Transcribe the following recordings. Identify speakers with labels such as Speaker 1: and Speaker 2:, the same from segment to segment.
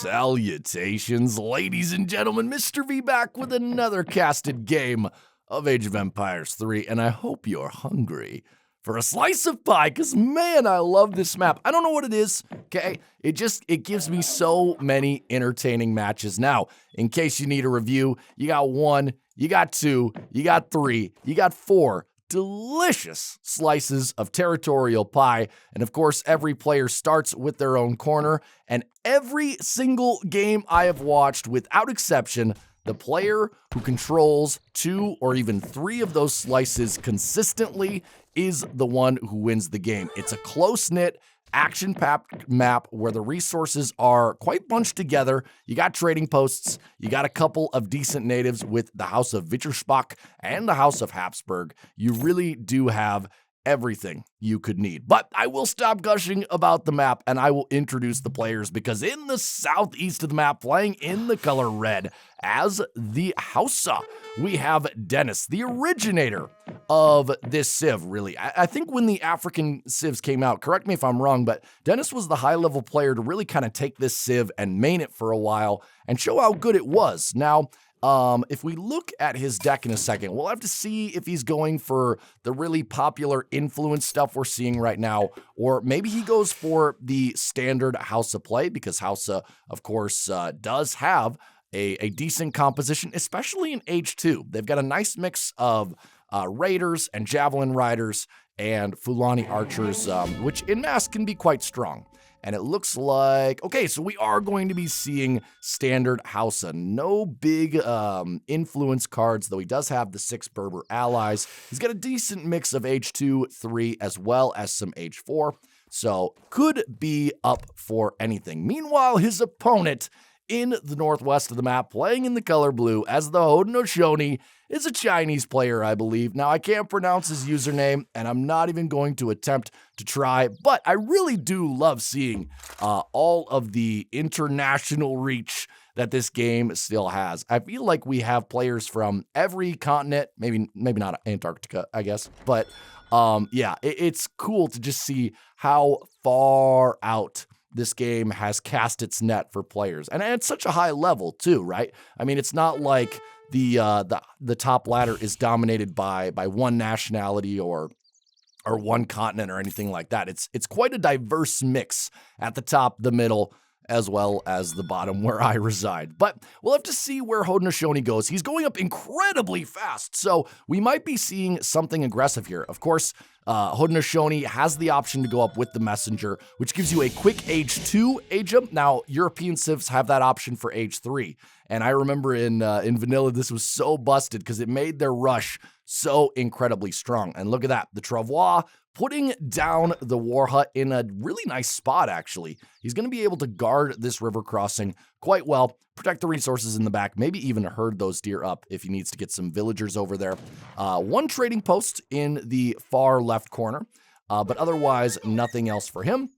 Speaker 1: Salutations, ladies and gentlemen, Mr. V back with another casted game of Age of Empires 3, and I hope you're hungry for a slice of pie, because man, I love this map. I don't know what it is, okay? It gives me so many entertaining matches. Now, in case you need a review, you got 1, you got 2, you got 3, you got 4 delicious slices of territorial pie. And of course, every player starts with their own corner. And every single game I have watched, without exception, the player who controls 2 or even 3 of those slices consistently is the one who wins the game. It's a close-knit, action-packed map where the resources are quite bunched together. You got trading posts, you got a couple of decent natives with the House of Wittelsbach and the House of Habsburg. You really do have everything you could need. But I will stop gushing about the map and I will introduce the players, because in the southeast of the map, playing in the color red as the Hausa, we have Dennis, the originator of this civ, really. I think when the African civs came out, correct me if I'm wrong, but Dennis was the high-level player to really kind of take this civ and main it for a while and show how good it was. Now, if we look at his deck in a second, we'll have to see if he's going for the really popular influence stuff we're seeing right now, or maybe he goes for the standard Hausa play, because Hausa, of course, does have a decent composition, especially in H2. They've got a nice mix of raiders and javelin riders and Fulani archers, which in mass can be quite strong. And it looks like, okay, so we are going to be seeing standard Hausa. No big influence cards, though he does have the 6 Berber allies. He's got a decent mix of H2, 3, as well as some H4. So could be up for anything. Meanwhile, his opponent in the northwest of the map, playing in the color blue as the Haudenosaunee, is a Chinese player, I believe. Now, I can't pronounce his username, and I'm not even going to attempt to try, but I really do love seeing all of the international reach that this game still has. I feel like we have players from every continent, maybe not Antarctica, I guess, but yeah, it's cool to just see how far out this game has cast its net for players. And at such a high level too, right? I mean, it's not like the top ladder is dominated by one nationality or one continent or anything like that. It's quite a diverse mix at the top, the middle, as well as the bottom where I reside. But we'll have to see where Haudenosaunee goes. He's going up incredibly fast, so we might be seeing something aggressive here. Of course, Haudenosaunee has the option to go up with the messenger, which gives you a quick H2 age-up. Now, European civs have that option for H3, and I remember in vanilla, this was so busted because it made their rush so incredibly strong. And look at that, the Travois putting down the war hut in a really nice spot, actually. He's going to be able to guard this river crossing quite well, protect the resources in the back, maybe even herd those deer up if he needs to get some villagers over there. 1 trading post in the far left corner, but otherwise nothing else for him.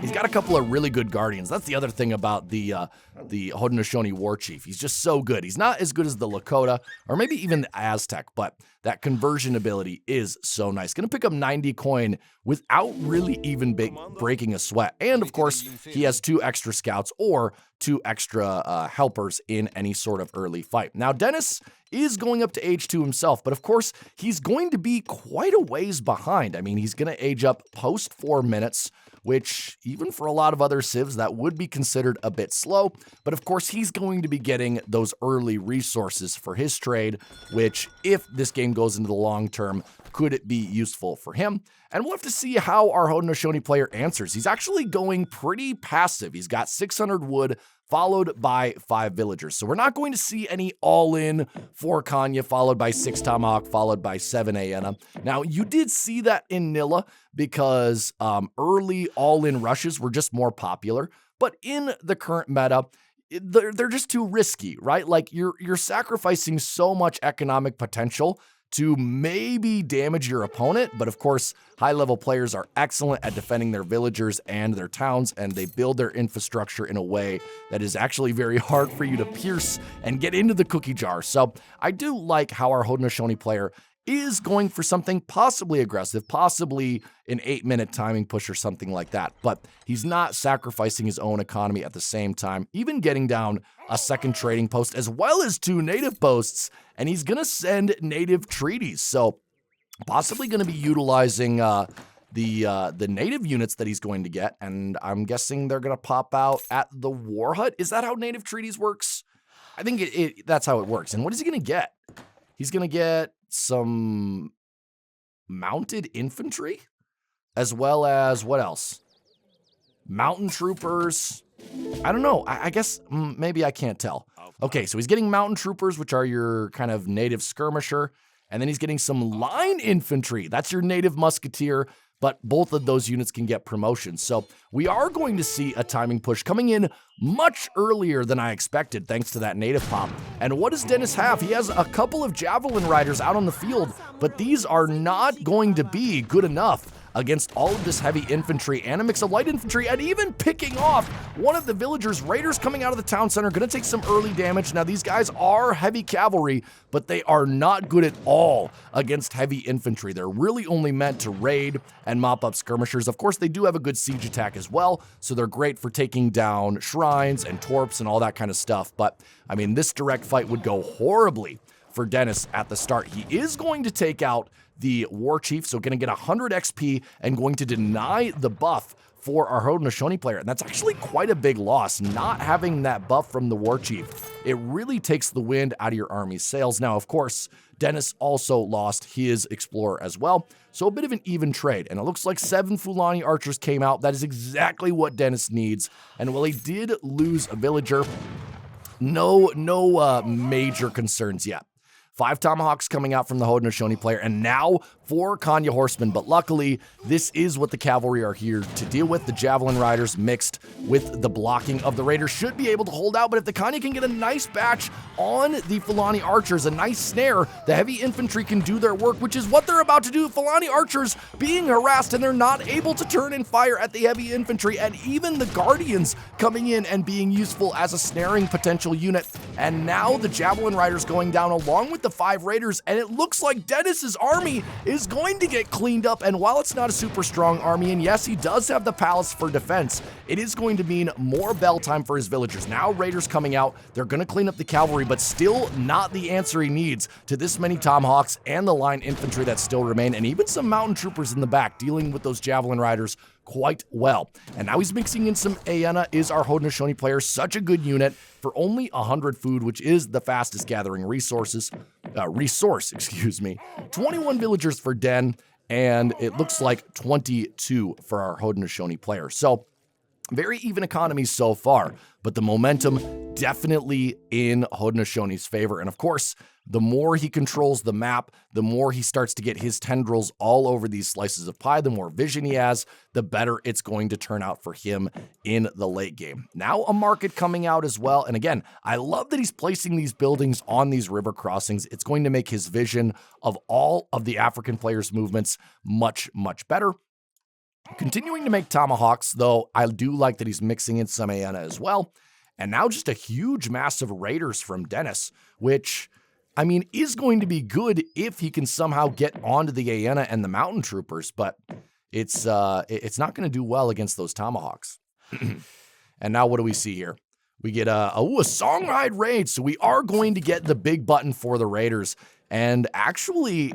Speaker 1: He's got a couple of really good guardians. That's the other thing about the Haudenosaunee war chief. He's just so good. He's not as good as the Lakota or maybe even the Aztec, but that conversion ability is so nice. Going to pick up 90 coin without really even breaking a sweat. And of course, he has 2 extra scouts or 2 extra helpers in any sort of early fight. Now, Dennis is going up to H2 himself, but of course, he's going to be quite a ways behind. I mean, he's going to age up post 4 minutes, which even for a lot of other civs, that would be considered a bit slow. But of course, he's going to be getting those early resources for his trade, which if this game goes into the long term, could it be useful for him? And we'll have to see how our Haudenosaunee player answers. He's actually going pretty passive. He's got 600 wood, followed by 5 villagers. So we're not going to see any all-in 4 Kanya, followed by 6 Tomahawk, followed by 7 Aena. Now, you did see that in Nilla because early all-in rushes were just more popular. But in the current meta, they're just too risky, right? Like, you're sacrificing so much economic potential to maybe damage your opponent, but of course, high-level players are excellent at defending their villagers and their towns, and they build their infrastructure in a way that is actually very hard for you to pierce and get into the cookie jar. So I do like how our Haudenosaunee player is going for something possibly aggressive, possibly an 8-minute timing push or something like that. But he's not sacrificing his own economy at the same time, even getting down a second trading post as well as 2 native posts. And he's going to send native treaties. So possibly going to be utilizing the native units that he's going to get. And I'm guessing they're going to pop out at the war hut. Is that how native treaties works? I think that's how it works. And what is he going to get? He's going to get some mounted infantry, as well as what else? Mountain troopers. I don't know. I guess maybe I can't tell. Okay, so he's getting mountain troopers, which are your kind of native skirmisher. And then he's getting some line infantry. That's your native musketeer. But both of those units can get promotions. So we are going to see a timing push coming in much earlier than I expected, thanks to that native pop. And what does Dennis have? He has a couple of javelin riders out on the field, but these are not going to be good enough against all of this heavy infantry and a mix of light infantry, and even picking off one of the villagers. Raiders coming out of the town center, gonna take some early damage. Now these guys are heavy cavalry, but they are not good at all against heavy infantry. They're really only meant to raid and mop up skirmishers. Of course, they do have a good siege attack as well, so they're great for taking down shrines and torps and all that kind of stuff. But I mean, this direct fight would go horribly for Dennis at the start. He is going to take out the war chief, so going to get 100 XP and going to deny the buff for our Haudenosaunee player. And that's actually quite a big loss, not having that buff from the war chief. It really takes the wind out of your army's sails. Now, of course, Dennis also lost his explorer as well, so a bit of an even trade. And it looks like 7 Fulani archers came out. That is exactly what Dennis needs. And while he did lose a villager, no major concerns yet. 5 tomahawks coming out from the Haudenosaunee player, and now 4 Kanya horsemen. But luckily, this is what the cavalry are here to deal with. The javelin riders mixed with the blocking of the raiders should be able to hold out. But if the Kanya can get a nice batch on the Fulani archers, a nice snare, the heavy infantry can do their work, which is what they're about to do. Fulani archers being harassed, and they're not able to turn and fire at the heavy infantry, and even the guardians coming in and being useful as a snaring potential unit. And now the javelin riders going down along with the 5 raiders, and it looks like Dennis's army is going to get cleaned up. And while it's not a super strong army, and yes, he does have the palace for defense, it is going to mean more bell time for his villagers. Now raiders coming out, they're going to clean up the cavalry, but still not the answer he needs to this many tomahawks and the line infantry that still remain, and even some mountain troopers in the back dealing with those javelin riders quite well. And now he's mixing in some Aena. Is our Haudenosaunee player such a good unit for only 100 food, which is the fastest gathering resource, 21 villagers for Den, and it looks like 22 for our Haudenosaunee player. So very even economies so far, but the momentum definitely in Haudenosaunee favor. And of course, the more he controls the map, the more he starts to get his tendrils all over these slices of pie, the more vision he has, the better it's going to turn out for him in the late game. Now a market coming out as well. And again, I love that he's placing these buildings on these river crossings. It's going to make his vision of all of the African players' movements much, much better. Continuing to make tomahawks, though, I do like that he's mixing in some Aena as well. And now just a huge mass of raiders from Dennis, which, I mean, is going to be good if he can somehow get onto the Aena and the mountain troopers, but it's not going to do well against those tomahawks. And now what do we see here? We get a Songhide raid, so we are going to get the big button for the raiders. And actually,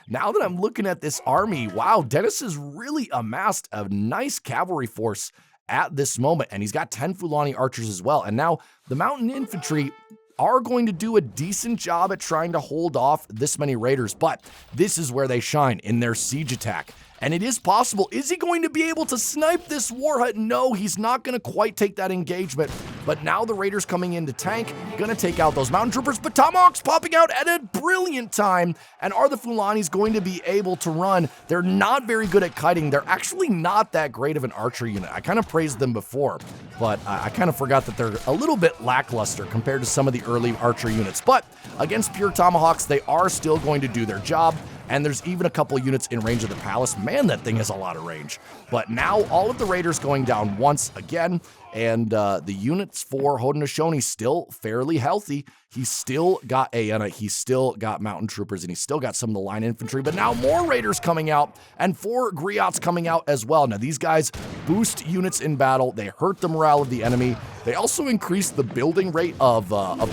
Speaker 1: now that I'm looking at this army, wow, Dennis has really amassed a nice cavalry force at this moment. And he's got 10 Fulani archers as well. And now the mountain infantry are going to do a decent job at trying to hold off this many raiders. But this is where they shine, in their siege attack. And it is possible. Is he going to be able to snipe this war hut? No, he's not going to quite take that engagement. But now the raiders coming in to tank, going to take out those mountain troopers. But tomahawks popping out at a brilliant time. And are the Fulanis going to be able to run? They're not very good at kiting. They're actually not that great of an archer unit. I kind of praised them before, but I kind of forgot that they're a little bit lackluster compared to some of the early archer units. But against pure tomahawks, they are still going to do their job. And there's even a couple units in range of the palace. Man, that thing has a lot of range. But now all of the raiders going down once again. And the units for Haudenosaunee still fairly healthy. He's still got Aena, he's still got mountain troopers, and he's still got some of the line infantry, but now more raiders coming out, and 4 griots coming out as well. Now these guys boost units in battle, they hurt the morale of the enemy, they also increase the building rate of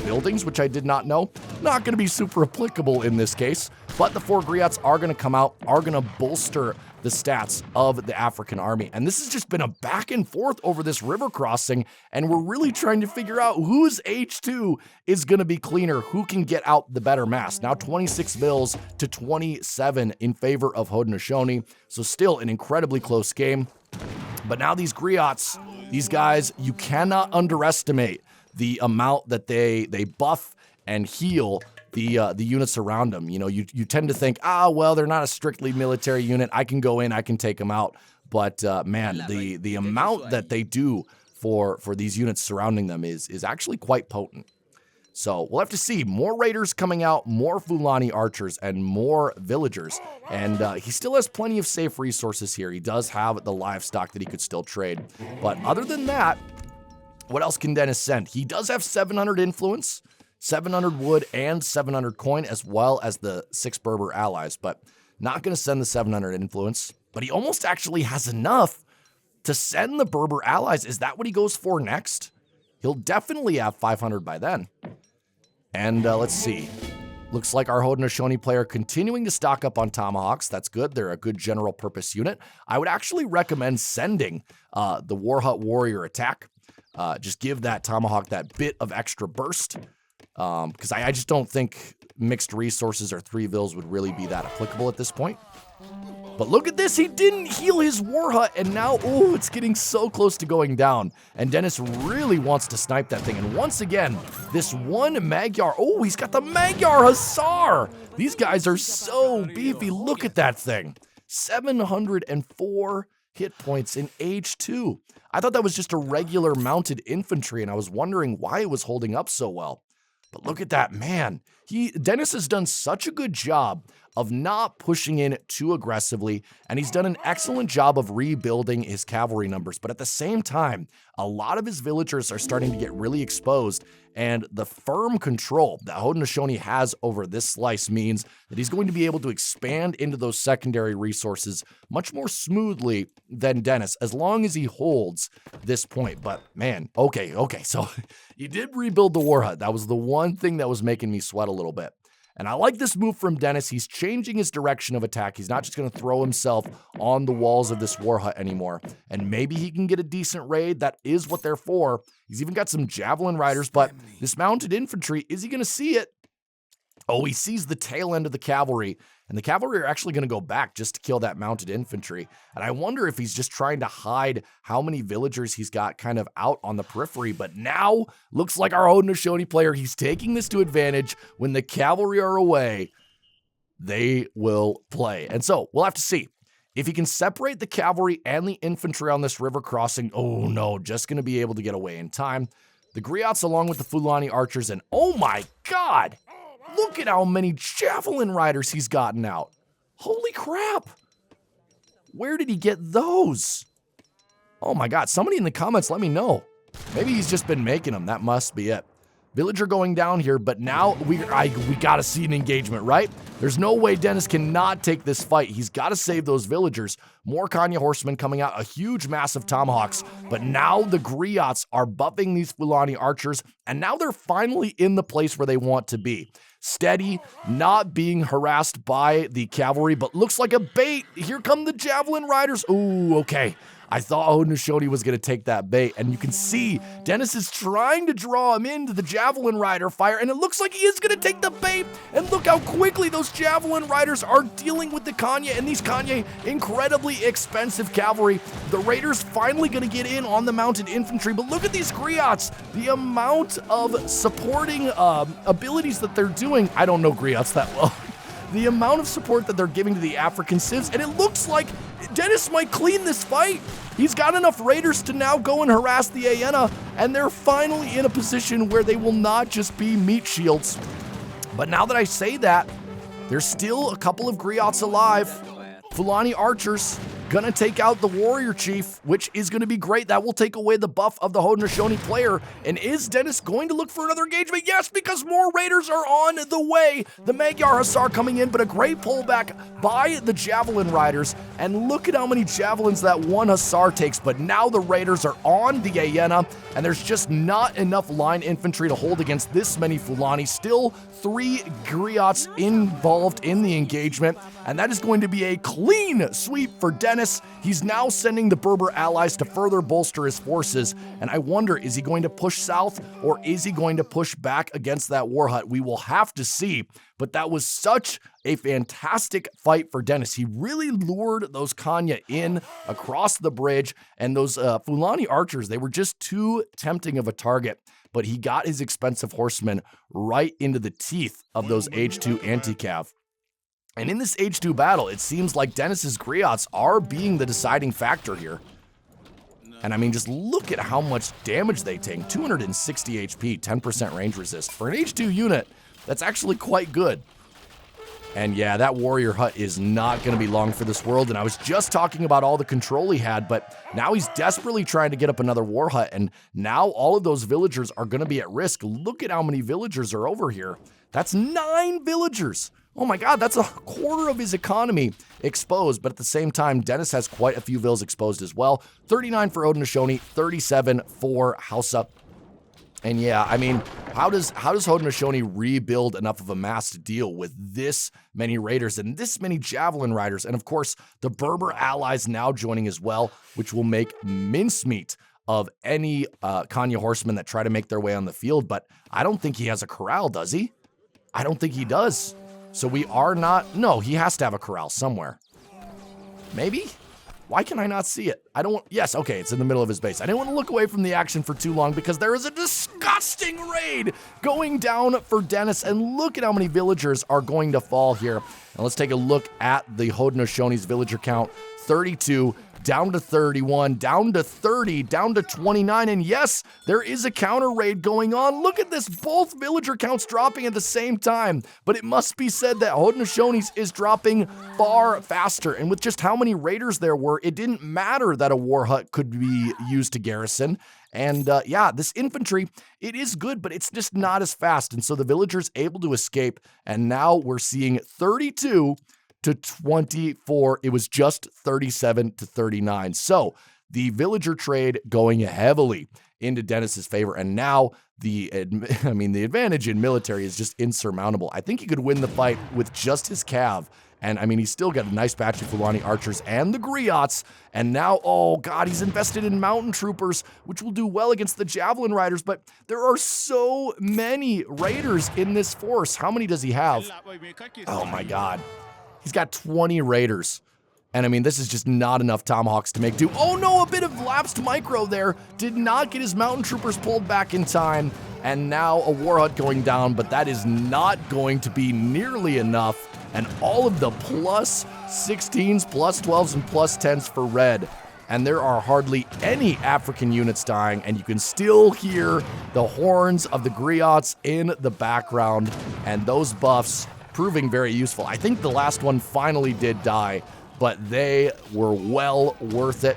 Speaker 1: buildings, which I did not know. Not going to be super applicable in this case, but the 4 griots are going to come out, are going to bolster the stats of the African army. And this has just been a back and forth over this river crossing, and we're really trying to figure out whose H2 is going to be cleaner, who can get out the better mass. Now 26 mils to 27 in favor of Haudenosaunee, so still an incredibly close game. But now these griots, these guys, you cannot underestimate the amount that they buff and heal the units around them. You know, you tend to think, well, they're not a strictly military unit. I can go in, I can take them out. But man, the amount that they do for these units surrounding them is actually quite potent. So we'll have to see. More raiders coming out, more Fulani archers, and more villagers. And he still has plenty of safe resources here. He does have the livestock that he could still trade. But other than that, what else can Dennis send? He does have 700 influence, 700 wood, and 700 coin, as well as the 6 Berber allies, but not going to send the 700 influence. But he almost actually has enough to send the Berber allies. Is that what he goes for next? He'll definitely have 500 by then. And let's see. Looks like our Haudenosaunee player continuing to stock up on tomahawks. That's good. They're a good general purpose unit. I would actually recommend sending the War Hut Warrior attack. Just give that tomahawk that bit of extra burst. Because I just don't think mixed resources or 3 vills would really be that applicable at this point. But look at this, he didn't heal his war hut, and now, oh, it's getting so close to going down. And Dennis really wants to snipe that thing. And once again, this one Magyar, oh, he's got the Magyar Hussar. These guys are so beefy. Look at that thing. 704 hit points in H2. I thought that was just a regular mounted infantry, and I was wondering why it was holding up so well. But look at that, man. Dennis has done such a good job of not pushing in too aggressively, and he's done an excellent job of rebuilding his cavalry numbers. But at the same time, a lot of his villagers are starting to get really exposed, and the firm control that Haudenosaunee has over this slice means that he's going to be able to expand into those secondary resources much more smoothly than Dennis, as long as he holds this point. But man, okay, so you did rebuild the war hut. That was the one thing that was making me sweat a little bit. And I like this move from Dennis. He's changing his direction of attack. He's not just going to throw himself on the walls of this war hut anymore. And maybe he can get a decent raid. That is what they're for. He's even got some javelin riders, but this mounted infantry, is he going to see it? Oh, he sees the tail end of the cavalry, and the cavalry are actually going to go back just to kill that mounted infantry. And I wonder if he's just trying to hide how many villagers he's got kind of out on the periphery. But now, looks like our Haudenosaunee player, he's taking this to advantage. When the cavalry are away, they will play. And so, we'll have to see. If he can separate the cavalry and the infantry on this river crossing, oh no, just going to be able to get away in time. The griots along with the Fulani archers, and oh my god! Look at how many javelin riders he's gotten out. Holy crap. Where did he get those? Oh my god, somebody in the comments let me know. Maybe he's just been making them. That must be it. Villager going down here, but now we gotta see an engagement, right? There's no way Dennis cannot take this fight. He's got to save those villagers. More Kanya horsemen coming out, a huge mass of tomahawks, but now the griots are buffing these Fulani archers, and now they're finally in the place where they want to be. Steady, not being harassed by the cavalry, but looks like a bait. Here come the javelin riders. Ooh, okay. I thought Haudenosaunee was going to take that bait, and you can see Dennis is trying to draw him into the javelin rider fire, and it looks like he is going to take the bait, and look how quickly those javelin riders are dealing with the Kanya, and these Kanya, incredibly expensive cavalry. The raiders finally going to get in on the mounted infantry, but look at these griots, the amount of supporting abilities that they're doing. I don't know griots that well. The amount of support that they're giving to the African civs, and it looks like Dennis might clean this fight. He's got enough raiders to now go and harass the Aena, and they're finally in a position where they will not just be meat shields. But now that I say that, there's still a couple of griots alive. Fulani archers, gonna take out the warrior chief, which is gonna be great. That will take away the buff of the Haudenosaunee player. And is Dennis going to look for another engagement? Yes, because more raiders are on the way. The Magyar Hussar coming in, but a great pullback by the Javelin Riders. And look at how many javelins that one Hussar takes. But now the raiders are on the Hyena, and there's just not enough line infantry to hold against this many Fulani. Still 3 Griots involved in the engagement, and that is going to be a clean sweep for Dennis. He's now sending the Berber allies to further bolster his forces, and I wonder, is he going to push south, or is he going to push back against that war hut? We will have to see, but that was such a fantastic fight for Dennis. He really lured those Kanya in across the bridge, and those Fulani archers, they were just too tempting of a target. But he got his expensive horsemen right into the teeth of those H2 anti-cav. And in this H2 battle, it seems like Dennis's Griots are being the deciding factor here. And I mean, just look at how much damage they take. 260 HP, 10% range resist. For an H2 unit, that's actually quite good. And yeah, that warrior hut is not going to be long for this world. And I was just talking about all the control he had, but now he's desperately trying to get up another war hut. And now all of those villagers are going to be at risk. Look at how many villagers are over here. That's 9 villagers. Oh my God, that's a quarter of his economy exposed. But at the same time, Dennis has quite a few vills exposed as well. 39 for Haudenosaunee, 37 for Hausa. And yeah, I mean, how does Haudenosaunee rebuild enough of a mass to deal with this many raiders and this many javelin riders? And of course, the Berber allies now joining as well, which will make mincemeat of any Kanya horsemen that try to make their way on the field. But I don't think he has a corral, does he? I don't think he does. So we are not, no, he has to have a corral somewhere. Maybe? Why can I not see it? I don't want, yes, okay, it's in the middle of his base. I didn't want to look away from the action for too long because there is a disgusting raid going down for Dennis, and look at how many villagers are going to fall here. And let's take a look at the Haudenosaunee's villager count. 32, down to 31, down to 30, down to 29, and yes, there is a counter raid going on. Look at this, both villager counts dropping at the same time, but it must be said that Haudenosaunee is dropping far faster, and with just how many raiders there were, it didn't matter that a war hut could be used to garrison. And yeah, this infantry, it is good, but it's just not as fast, and so the villagers able to escape, and now we're seeing 32 to 24. It was just 37 to 39. So the villager trade going heavily into Dennis's favor. And now the advantage in military is just insurmountable. I think he could win the fight with just his cav. And I mean, he's still got a nice batch of Fulani archers and the Griots. And now, oh God, he's invested in mountain troopers, which will do well against the javelin riders. But there are so many raiders in this force. How many does he have? Oh my God. He's got 20 raiders. And I mean, this is just not enough tomahawks to make do. Oh no, a bit of lapsed micro there. Did not get his mountain troopers pulled back in time. And now a war hut going down, but that is not going to be nearly enough. And all of the plus 16s, plus 12s, and plus 10s for red. And there are hardly any African units dying, and you can still hear the horns of the Griots in the background, and those buffs proving very useful. I think the last one finally did die, but they were well worth it.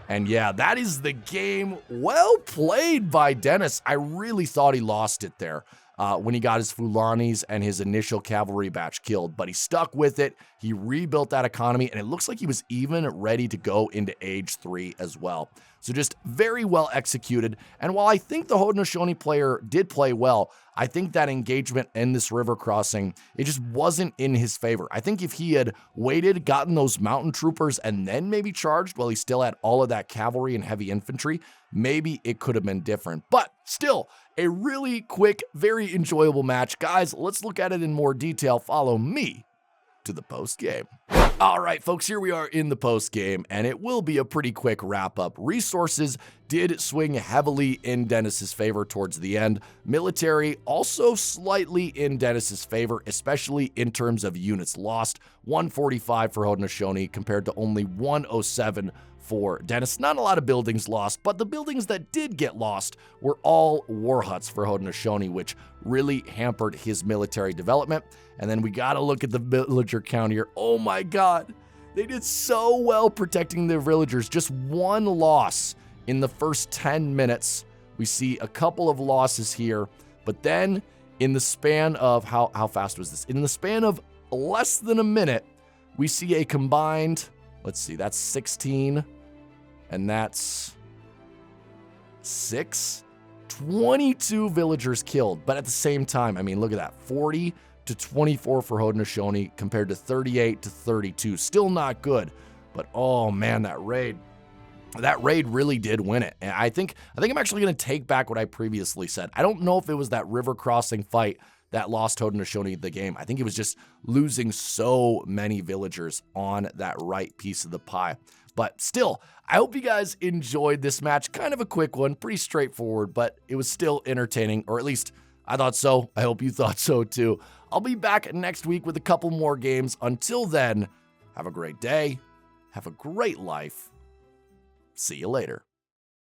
Speaker 1: And yeah, that is the game. Well played by Dennis. I really thought he lost it there when he got his Fulanis and his initial cavalry batch killed, but he stuck with it. He rebuilt that economy, and it looks like he was even ready to go into Age 3 as well. So just very well executed. And while I think the Haudenosaunee player did play well, I think that engagement in this river crossing, it just wasn't in his favor. I think if he had waited, gotten those mountain troopers, and then maybe charged while he still had all of that cavalry and heavy infantry, maybe it could have been different. But still, a really quick, very enjoyable match. Guys, let's look at it in more detail. Follow me to the post game. All right, folks, here we are in the post game, and it will be a pretty quick wrap up. Resources did swing heavily in Dennis's favor towards the end. Military also slightly in Dennis's favor, especially in terms of units lost. 145 for Haudenosaunee compared to only 107 for Dennis. Not a lot of buildings lost, but the buildings that did get lost were all war huts for Haudenosaunee, which really hampered his military development. And then we got to look at the villager count here. Oh my God, They did so well protecting their villagers. Just one loss in the first 10 minutes. We see a couple of losses here, but then in the span of, how fast was this? In the span of less than a minute, we see a combined, let's see, that's 16, and that's 6, 22 villagers killed. But at the same time, I mean, look at that, 40 to 24 for Haudenosaunee compared to 38 to 32. Still not good, but oh man, that raid really did win it. And I think I'm actually going to take back what I previously said. I don't know if it was that river crossing fight that lost Haudenosaunee the game. I think it was just losing so many villagers on that right piece of the pie. But still, I hope you guys enjoyed this match. Kind of a quick one, pretty straightforward, but it was still entertaining, or at least I thought so. I hope you thought so too. I'll be back next week with a couple more games. Until then, have a great day. Have a great life. See you later.